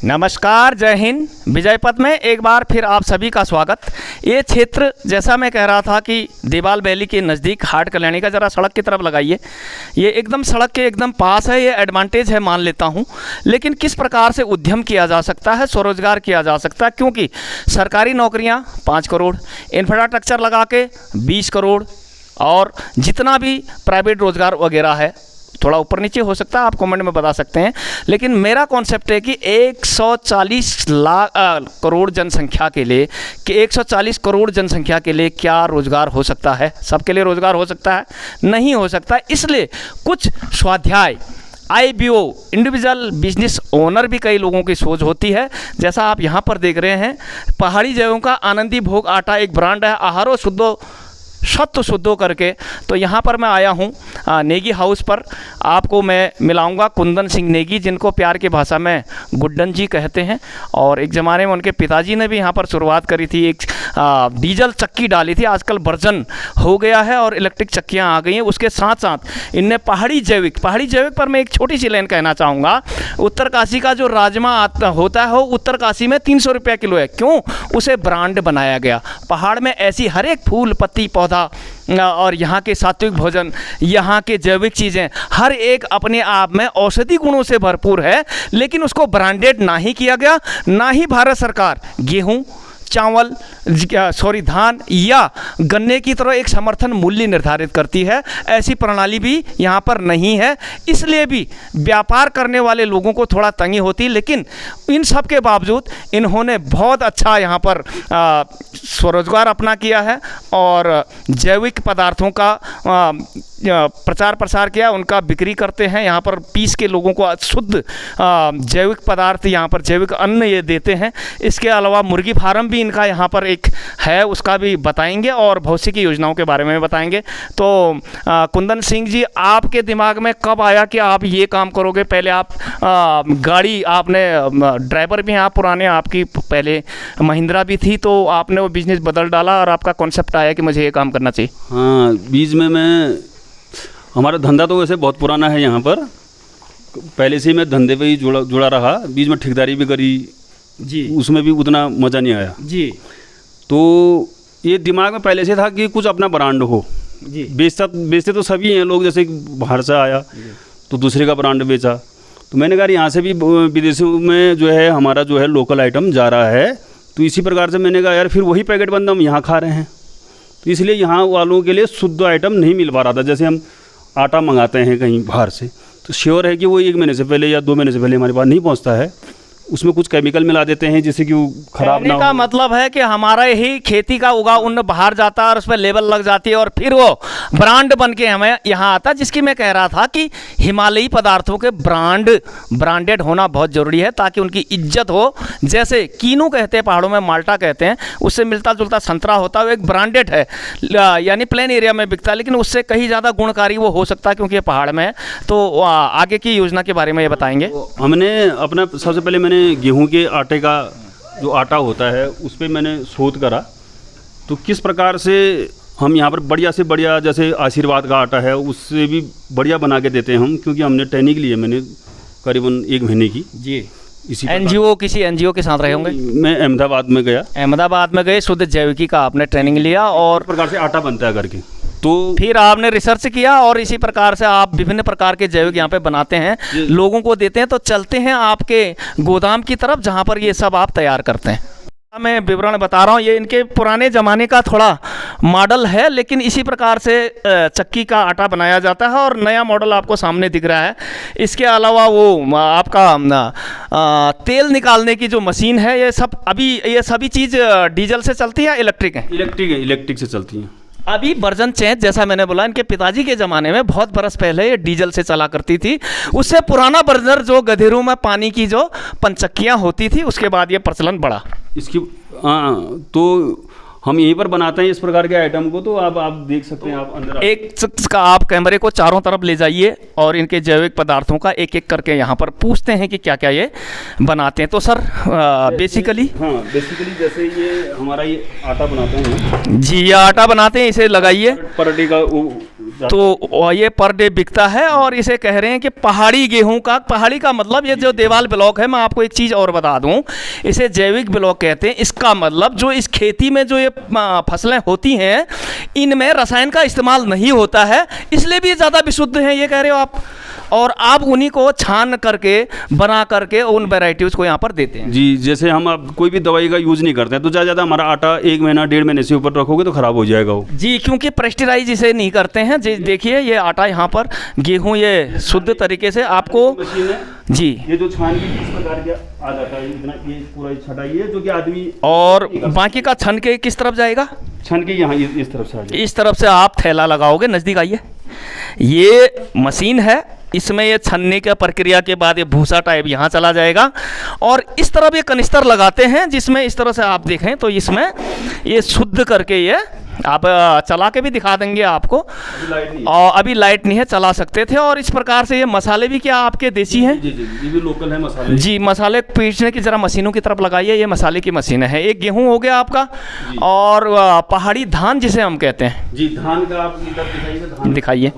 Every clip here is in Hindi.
नमस्कार, जय हिंद। विजयपथ में एक बार फिर आप सभी का स्वागत। ये क्षेत्र जैसा मैं कह रहा था कि देवाल वैली के नज़दीक हाट कल्याणी का, ज़रा सड़क की तरफ लगाइए। ये एकदम सड़क के एकदम पास है, ये एडवांटेज है मान लेता हूँ। लेकिन किस प्रकार से उद्यम किया जा सकता है, स्वरोजगार किया जा सकता है, क्योंकि सरकारी नौकरियाँ 5 करोड़, इंफ्रास्ट्रक्चर लगा के 20 करोड़, और जितना भी प्राइवेट रोज़गार वगैरह है थोड़ा ऊपर नीचे हो सकता है, आप कमेंट में बता सकते हैं। लेकिन मेरा कॉन्सेप्ट है कि 140 करोड़ जनसंख्या के लिए, कि 140 करोड़ जनसंख्या के लिए क्या रोज़गार हो सकता है? सबके लिए रोज़गार हो सकता है? नहीं हो सकता। इसलिए कुछ स्वाध्याय IBO इंडिविजुअल बिजनेस ओनर भी कई लोगों की सोच होती है। जैसा आप यहाँ पर देख रहे हैं, पहाड़ी जगहों का आनंदी भोग आटा एक ब्रांड है, आहारो शुद्धो सत्व शुद्धो करके। तो यहाँ पर मैं आया हूँ नेगी हाउस पर। आपको मैं मिलाऊंगा कुंदन सिंह नेगी, जिनको प्यार की भाषा में गुड्डन जी कहते हैं। और एक ज़माने में उनके पिताजी ने भी यहाँ पर शुरुआत करी थी, एक डीजल चक्की डाली थी। आजकल वर्जन हो गया है और इलेक्ट्रिक चक्कियाँ आ गई हैं। उसके साथ साथ इनने पहाड़ी जैविक पर मैं एक छोटी सी लाइन कहना चाहूँगा। उत्तरकाशी का जो राजमा होता है वो उत्तरकाशी में 300 रुपये किलो है। क्यों? उसे ब्रांड बनाया गया। पहाड़ में ऐसी हर एक फूल पत्ती पौधा और यहाँ के सात्विक भोजन, यहाँ के जैविक चीज़ें, हर एक अपने आप में औषधि गुणों से भरपूर है। लेकिन उसको ब्रांडेड ना ही किया गया, ना ही भारत सरकार गेहूँ, चावल, धान या गन्ने की तरह एक समर्थन मूल्य निर्धारित करती है। ऐसी प्रणाली भी यहाँ पर नहीं है। इसलिए भी व्यापार करने वाले लोगों को थोड़ा तंगी होती है। लेकिन इन सब के बावजूद इन्होंने बहुत अच्छा यहाँ पर स्वरोजगार अपना किया है और जैविक पदार्थों का प्रचार प्रसार किया, उनका बिक्री करते हैं। यहाँ पर पीस के लोगों को शुद्ध जैविक पदार्थ, यहाँ पर जैविक अन्न ये देते हैं। इसके अलावा मुर्गी फार्म भी इनका यहाँ पर एक है, उसका भी बताएंगे और भविष्य की योजनाओं के बारे में बताएंगे। तो कुंदन सिंह जी, आपके दिमाग में कब आया कि आप ये काम करोगे? पहले आप गाड़ी, आपने ड्राइवर भी हैं आप पुराने, आपकी पहले महिंद्रा भी थी, तो आपने वो बिजनेस बदल डाला और आपका कॉन्सेप्ट आया कि मुझे ये काम करना चाहिए। हाँ, बीच में हमारा धंधा तो वैसे बहुत पुराना है। यहाँ पर पहले से ही मैं धंधे पे ही जुड़ा रहा। बीच में ठेकेदारी भी करी जी, उसमें भी उतना मज़ा नहीं आया जी। तो ये दिमाग में पहले से था कि कुछ अपना ब्रांड हो जी। बेचते तो सभी हैं लोग, जैसे बाहर से आया तो दूसरे का ब्रांड बेचा। तो मैंने कहा यहाँ से भी विदेशों में जो है हमारा जो है लोकल आइटम जा रहा है। तो इसी प्रकार से मैंने कहा यार फिर वही पैकेट बंद हम यहाँ खा रहे हैं, तो इसलिए यहाँ वालों के लिए शुद्ध आइटम नहीं मिल पा रहा था। जैसे हम आटा मंगाते हैं कहीं बाहर से, तो श्योर है कि वो 1 महीने से पहले या 2 महीने से पहले हमारे पास नहीं पहुँचता है। उसमें कुछ केमिकल मिला देते हैं जिससे कि वो खराब ना हो। का मतलब है कि हमारा ही खेती का उगा उन्न बाहर जाता है और उस पर लेबल लग जाती है और फिर वो ब्रांड बन के हमें यहाँ आता है। जिसकी मैं कह रहा था कि हिमालयी पदार्थों के ब्रांडेड होना बहुत ज़रूरी है ताकि उनकी इज्जत हो। जैसे कीनू कहते हैं, पहाड़ों में माल्टा कहते हैं, उससे मिलता जुलता संतरा होता है, वो एक ब्रांडेड है, यानी प्लेन एरिया में बिकता है, लेकिन उससे कहीं ज़्यादा गुणकारी वो हो सकता है क्योंकि ये पहाड़ में है। तो आगे की योजना के बारे में ये बताएंगे। हमने अपना सबसे पहले मैंने गेहूं के आटे का जो आटा होता है उस पर मैंने शोध करा, तो किस प्रकार से हम यहाँ पर बढ़िया से बढ़िया, जैसे आशीर्वाद का आटा है उससे भी बढ़िया बना के देते हैं हम, क्योंकि हमने ट्रेनिंग ली है मैंने करीबन 1 महीने की जी। इसी किसी एनजीओ के साथ रहे होंगे? मैं अहमदाबाद में गया। अहमदाबाद में गए, शुद्ध जैविकी का आपने ट्रेनिंग लिया और प्रकार से आटा बनता है करके, तो फिर आपने रिसर्च किया और इसी प्रकार से आप विभिन्न प्रकार के जैविक यहाँ पे बनाते हैं, लोगों को देते हैं। तो चलते हैं आपके गोदाम की तरफ जहाँ पर ये सब आप तैयार करते हैं। मैं विवरण बता रहा हूँ, ये इनके पुराने ज़माने का थोड़ा मॉडल है, लेकिन इसी प्रकार से चक्की का आटा बनाया जाता है और नया मॉडल आपको सामने दिख रहा है। इसके अलावा वो आपका तेल निकालने की जो मशीन है, ये सभी चीज़ डीजल से चलती है, इलेक्ट्रिक है? इलेक्ट्रिक से चलती हैं। अभी वर्जन चेंज, जैसा मैंने बोला, इनके पिताजी के ज़माने में बहुत बरस पहले ये डीजल से चला करती थी। उससे पुराना वर्जन जो गधेरों में पानी की जो पंचक्कियाँ होती थी, उसके बाद ये प्रचलन बढ़ा इसकी। तो हम यहीं पर बनाते हैं इस प्रकार के आइटम को। तो आप देख सकते हैं, आप अंदर एक का आप कैमरे को चारों तरफ ले जाइए और इनके जैविक पदार्थों का एक एक करके यहाँ पर पूछते हैं कि क्या क्या ये बनाते हैं। तो सर बेसिकली जैसे ये हमारा ये आटा बनाते हैं जी, ये आटा बनाते हैं, इसे लगाइए। पराठे का तो ये पर डे बिकता है। और इसे कह रहे हैं कि पहाड़ी गेहूं का, पहाड़ी का मतलब ये जो देवाल ब्लॉक है, मैं आपको एक चीज़ और बता दूं, इसे जैविक ब्लॉक कहते हैं। इसका मतलब जो इस खेती में जो ये फसलें होती हैं, इनमें रसायन का इस्तेमाल नहीं होता है, इसलिए भी ये ज़्यादा विशुद्ध हैं, ये कह रहे हो आप। और आप उन्हीं को छान करके बना करके उन वेराइटीज़ को यहाँ पर देते हैं। जी, जैसे हम अब कोई भी दवाई का यूज़ नहीं करते हैं, तो ज़्यादा हमारा आटा 1 महीना 1.5 महीने से ऊपर रखोगे तो ख़राब हो जाएगा वो। जी, क्योंकि प्रेस्टराइज इसे नहीं करते हैं। जी देखिए, ये आटा यहाँ पर गेहूँ ये शुद्ध तरीके से आपको जी, ये जो छान की इस प्रकार के आ जाता है, इतना ये पूरा छटाइए जो कि आदमी, और बाकी का छन के किस तरफ जाएगा? छन के यहाँ इस तरफ से आ जाए। इस तरफ से आप थैला लगाओगे। नज़दीक आइए, ये मशीन है, इसमें ये छनने की प्रक्रिया के बाद ये भूसा टाइप यहाँ चला जाएगा। और इस तरफ ये कनिस्तर लगाते हैं, जिसमें इस तरह से आप देखें तो इसमें ये शुद्ध करके ये आप चला के भी दिखा देंगे आपको। और अभी लाइट नहीं है, चला सकते थे। और इस प्रकार से ये मसाले भी क्या आपके देसी हैं? जी जी, ये भी लोकल है मसाले। जी, मसाले पीसने की ज़रा मशीनों की तरफ लगाइए, ये मसाले की मशीन है। एक गेहूं हो गया आपका, और पहाड़ी धान जिसे हम कहते हैं। जी, धान का आप इधर दिखाइए, दिखाइए।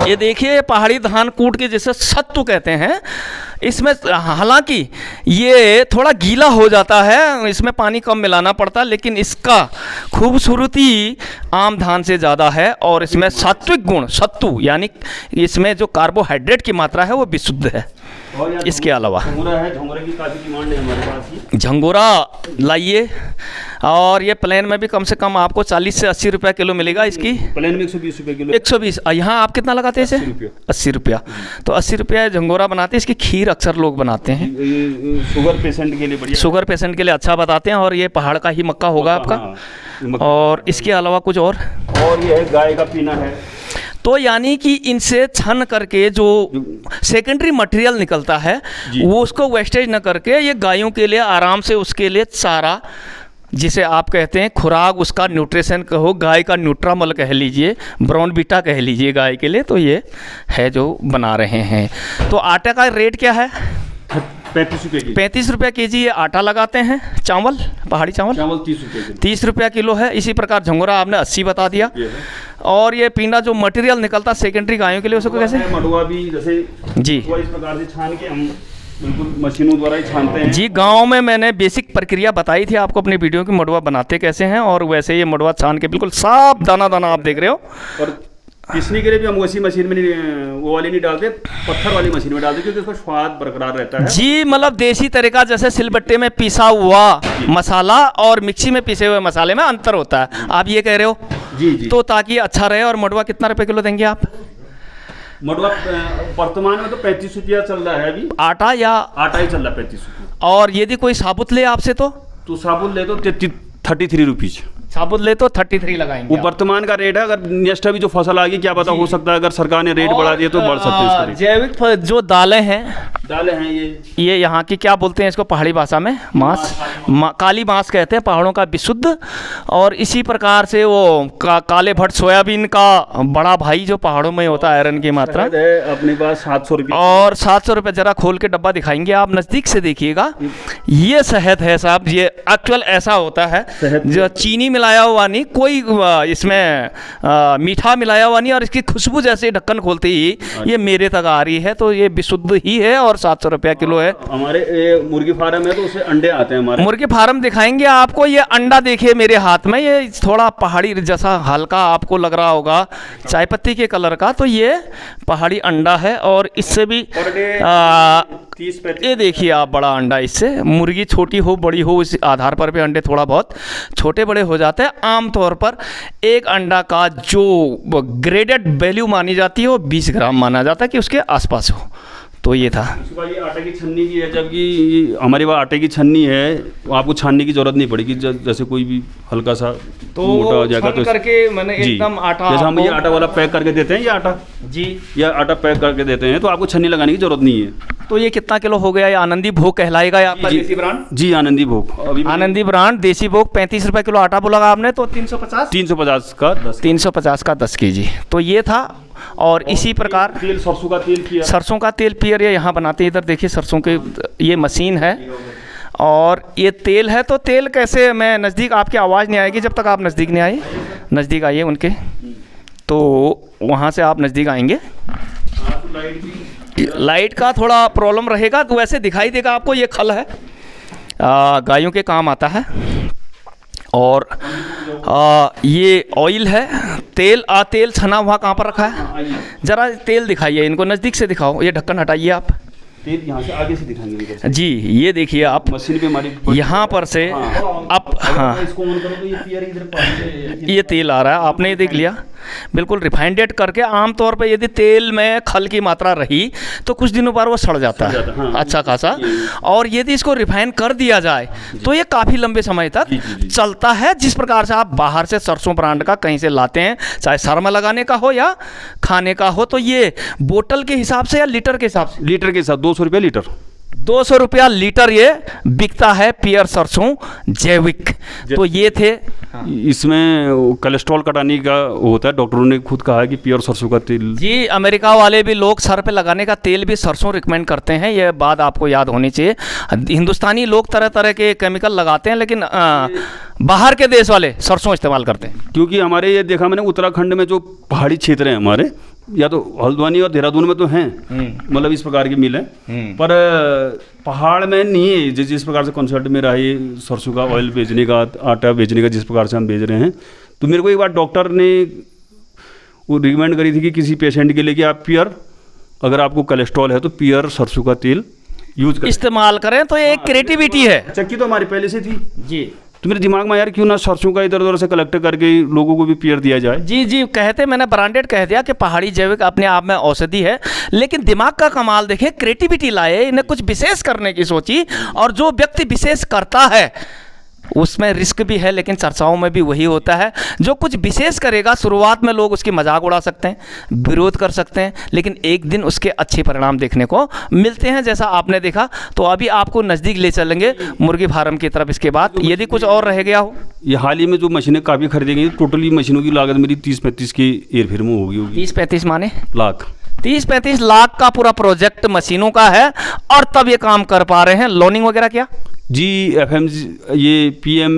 ये देखिए, पहाड़ी धान कूट के जिसे सत्तू कहते हैं, इसमें हालांकि ये थोड़ा गीला हो जाता है, इसमें पानी कम मिलाना पड़ता है, लेकिन इसका खूबसूरती आम धान से ज़्यादा है। और इसमें सात्विक गुण, सत्तू यानी इसमें जो कार्बोहाइड्रेट की मात्रा है वो विशुद्ध है। इसके अलावा झंगोरा की काफ़ी डिमांड है हमारे पास। झंगोरा लाइए, और ये प्लेन में भी कम से कम आपको 40 से 80 रुपये किलो मिलेगा इसकी। प्लेन में 120 रुपये किलो। 120। यहाँ आप कितना लगाते हैं इसे? 80 रुपया। तो 80 रुपया झंगोरा बनाते हैं। इसकी खीर अक्सर लोग बनाते हैं, शुगर पेशेंट के लिए बढ़िया। शुगर पेशेंट के लिए अच्छा बताते हैं। और ये पहाड़ का ही मक्का होगा आपका। और इसके अलावा कुछ और ये है गाय का पीना है। तो यानी कि इनसे छन करके जो सेकेंडरी मटेरियल निकलता है, वो उसको वेस्टेज न करके ये गायों के लिए आराम से, उसके लिए चारा जिसे आप कहते हैं खुराक, उसका न्यूट्रिशन कहो, गाय का न्यूट्रामल कह लीजिए, ब्राउन बीटा कह लीजिए गाय के लिए, तो ये है जो बना रहे हैं। तो आटे का रेट क्या है? 35 रुपये की। 35 रुपये के जी ये आटा लगाते हैं। चावल, पहाड़ी चावल 30 रुपये किलो। 30 रुपये किलो है। इसी प्रकार झंगोरा आपने 80 बता दिया। और ये पीना जो मटेरियल निकलता सेकेंडरी गायों के लिए, उसको कैसे? मडुआ भी जैसे जी, इस प्रकार से छान के हम बिल्कुल मशीनों द्वारा ही छानते हैं। जी, गांव में मैंने बेसिक प्रक्रिया बताई थी आपको अपनी वीडियो की, मडुआ बनाते कैसे हैं। और वैसे ये मडुआ छान के बिल्कुल साफ दाना दाना आप देख रहे हो। और पीसने के लिए भी हम वैसी मशीन में नहीं, वो वाली नहीं डालते, पत्थर वाली मशीन में डालते, क्योंकि उसका स्वाद बरकरार रहता है। जी, मतलब देसी तरीका, जैसे सिलबट्टे में पिसा हुआ मसाला और मिक्सी में पिसे हुए मसाले में अंतर होता है, आप ये कह रहे हो? जी जी। तो ताकि अच्छा रहे। और मडुआ कितना रुपये किलो देंगे आप? मडुआ वर्तमान में तो 35 रुपया चल रहा है अभी। आटा ही चल रहा है 35 रुपये। और यदि कोई साबुत ले आपसे तो साबुत ले तो 33 रुपीज़। साबुत ले तो 33 लगाएंगे। वो वर्तमान का रेट है। अगर नेक्स्ट अभी जो फसल आ गई, क्या पता, हो सकता है अगर सरकार ने रेट बढ़ा दिया तो बढ़ सकते हैं इसका रेट। जैविक जो दालें हैं ये यहाँ की क्या बोलते हैं इसको पहाड़ी भाषा में? मांस, काली मांस कहते हैं, पहाड़ों का विशुद्ध। और इसी प्रकार से वो काले भट्ट सोयाबीन का बड़ा भाई जो पहाड़ों में होता है, आयरन की मात्रा है अपने पास 700 रुपये। और 700 रुपये। जरा खोल के डब्बा दिखाएंगे आप, नज़दीक से देखिएगा। ये शहद है साहब, ये एक्चुअल ऐसा होता है, जो चीनी मिलाया हुआ नहीं, कोई इसमें मीठा मिलाया हुआ नहीं। और इसकी खुशबू जैसे ढक्कन खोलते ही ये मेरे तक आ रही है, तो ये विशुद्ध ही है। और 700 रुपया किलो है। हमारे मुर्गी फार्म है तो उससे अंडे आते हैं हमारे। मुर्गी फार्म दिखाएंगे आपको। ये अंडा देखिए मेरे हाथ में, ये थोड़ा पहाड़ी जैसा हल्का आपको लग रहा होगा, चाय पत्ती के कलर का। तो ये पहाड़ी अंडा है। और इससे भी 30 ये देखिए आप, बड़ा अंडा। इससे मुर्गी छोटी हो बड़ी हो, इस आधार पर भी अंडे थोड़ा बहुत छोटे बड़े हो जाते हैं। आमतौर पर एक अंडा का जो ग्रेडेड वैल्यू मानी जाती है वो 20 ग्राम माना जाता है कि उसके आसपास हो। तो ये था। ये आटे की छन्नी की है, जबकि हमारे पास आटे की छन्नी है, आपको छानने की जरूरत नहीं पड़ेगी। जैसे कोई भी हल्का सा तो मोटा हो जाएगा तो करके मैंने एकदम आटा, जैसे हम ये आटा वाला पैक करके देते हैं, ये आटा जी, ये आटा पैक करके देते हैं, तो आपको छन्नी लगाने की जरूरत नहीं है। तो ये कितना किलो हो गया? ये आनंदी भोग कहलाएगा आपका देसी ब्रांड? जी, आनंदी भोग। अभी आनंदी ब्रांड देसी भोग 35 रुपये किलो आटा बोला आपने, तो 350 का 10 350 का 10 kg। तो ये था। और इसी प्रकार तेल, सरसों का तेल पियर, सरसों का तेल पियर ये यहाँ बनाते हैं। इधर देखिए सरसों के, ये मशीन है और ये तेल है। तो तेल कैसे, मैं नज़दीक, आपकी आवाज़ नहीं आएगी जब तक आप नज़दीक नहीं आए। नज़दीक आइए उनके। तो वहाँ से आप नज़दीक आएंगे। लाइट का थोड़ा प्रॉब्लम रहेगा, तो वैसे दिखाई देगा आपको। ये खल है, गायों के काम आता है। और ये ऑयल है, तेल तेल छना हुआ कहाँ पर रखा है? ज़रा तेल दिखाइए, इनको नज़दीक से दिखाओ। ये ढक्कन हटाइए आप। तेल यहाँ से आगे से दिखाएंगे जी, ये देखिए आप मशीन पे हमारी यहाँ पर से आप, हाँ, इसको ऑन करो तो ये पियर इधर ये तेल आ रहा है, आपने ये देख लिया। बिल्कुल रिफाइंडेड करके, आमतौर पे यदि तेल में खल की मात्रा रही तो कुछ दिनों बाद वो सड़ जाता है, हाँ, अच्छा खासा। और यदि इसको रिफाइन कर दिया जाए तो ये काफ़ी लंबे समय तक चलता है। जिस प्रकार से आप बाहर से सरसों ब्रांड का कहीं से लाते हैं, चाहे सर में लगाने का हो या खाने का हो, तो ये बोतल के हिसाब से या लीटर के हिसाब से? लीटर के साथ 200 रुपये लीटर। 200 रुपया लीटर ये बिकता है पियर सरसों जैविक। तो ये थे। इसमें कोलेस्ट्रॉल घटाने का होता है, डॉक्टरों ने खुद कहा है कि पियर सरसों का तेल। जी, अमेरिका वाले भी लोग सर पे लगाने का तेल भी सरसों रिकमेंड करते हैं, ये बात आपको याद होनी चाहिए। हिंदुस्तानी लोग तरह तरह के केमिकल लगाते हैं, लेकिन बाहर के देश वाले सरसों इस्तेमाल करते हैं। क्योंकि हमारे ये देखा मैंने, उत्तराखंड में जो पहाड़ी क्षेत्र हैं हमारे, या तो हल्द्वानी और देहरादून में तो हैं, मतलब इस प्रकार की मिल है, पर पहाड़ में नहीं है। जिस प्रकार से कॉन्सेप्ट मेरा है सरसों का ऑयल बेचने का, आटा बेचने का, जिस प्रकार से हम बेच रहे हैं, तो मेरे को एक बार डॉक्टर ने वो रिकमेंड करी थी कि किसी पेशेंट के लिए कि आप पियर, अगर आपको कोलेस्ट्रॉल है तो पियर सरसों का तेल यूज करें, इस्तेमाल करें। तो ये एक क्रिएटिविटी है। चक्की तो हमारी पहले से थी जी। तो मेरे दिमाग में यार क्यों ना सरसों का इधर उधर से कलेक्ट करके लोगों को भी पियर दिया जाए। जी जी, कहते मैंने ब्रांडेड कह दिया कि पहाड़ी जैविक अपने आप में औषधि है, लेकिन दिमाग का कमाल देखें, क्रिएटिविटी लाए, इन्हें कुछ विशेष करने की सोची। और जो व्यक्ति विशेष करता है उसमें रिस्क भी है, लेकिन चर्चाओं में भी वही होता है। जो कुछ विशेष करेगा, शुरुआत में लोग उसकी मजाक उड़ा सकते हैं, विरोध कर सकते हैं, लेकिन एक दिन उसके अच्छे परिणाम देखने को मिलते हैं, जैसा आपने देखा। तो अभी आपको नज़दीक ले चलेंगे मुर्गी फार्म की तरफ। इसके बाद यदि कुछ और रह गया हो, ये हाल ही में जो मशीनें काफ़ी खरीदी गई, टोटली मशीनों की लागत मेरी 30-35 की एयरफेयर में होगी। 30-35 माने लाख, 30-35 लाख का पूरा प्रोजेक्ट मशीनों का है, और तब ये काम कर पा रहे हैं। लोनिंग वगैरह क्या? जी, ये PM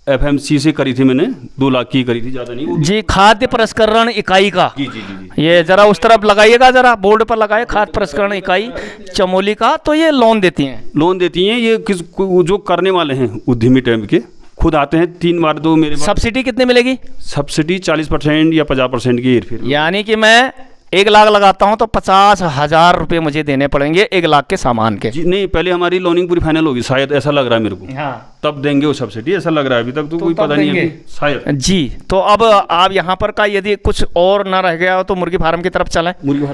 FMC से करी थी मैंने, 2 लाख की करी थी, ज़्यादा नहीं। जी, खाद्य प्रसंस्करण इकाई का। जी जी जी जी। ये ज़रा उस तरफ लगाइएगा, ज़रा बोर्ड पर लगाए, खाद्य प्रसंस्करण इकाई चमोली का। तो ये लोन देती हैं? लोन देती हैं। ये जो करने वाले हैं उद्यमी टाइप के, खुद आते हैं 3 बार। तो मेरे सब्सिडी कितनी मिलेगी? सब्सिडी 40% या 50% की एयरफेयर। यानी कि मैं 1 लाख लगाता हूं तो 50,000 रुपये मुझे देने पड़ेंगे 1 लाख के सामान के। जी नहीं, पहले हमारी लोनिंग पूरी फाइनल होगी शायद, ऐसा लग रहा है मेरे को। हाँ, तब देंगे वो सब्सिडी, ऐसा लग रहा है। अभी तक तो कोई पता नहीं है, शायद। जी। तो अब आप यहाँ पर का यदि कुछ और ना रह गया हो तो मुर्गी फार्म की तरफ चलें। मुर्गी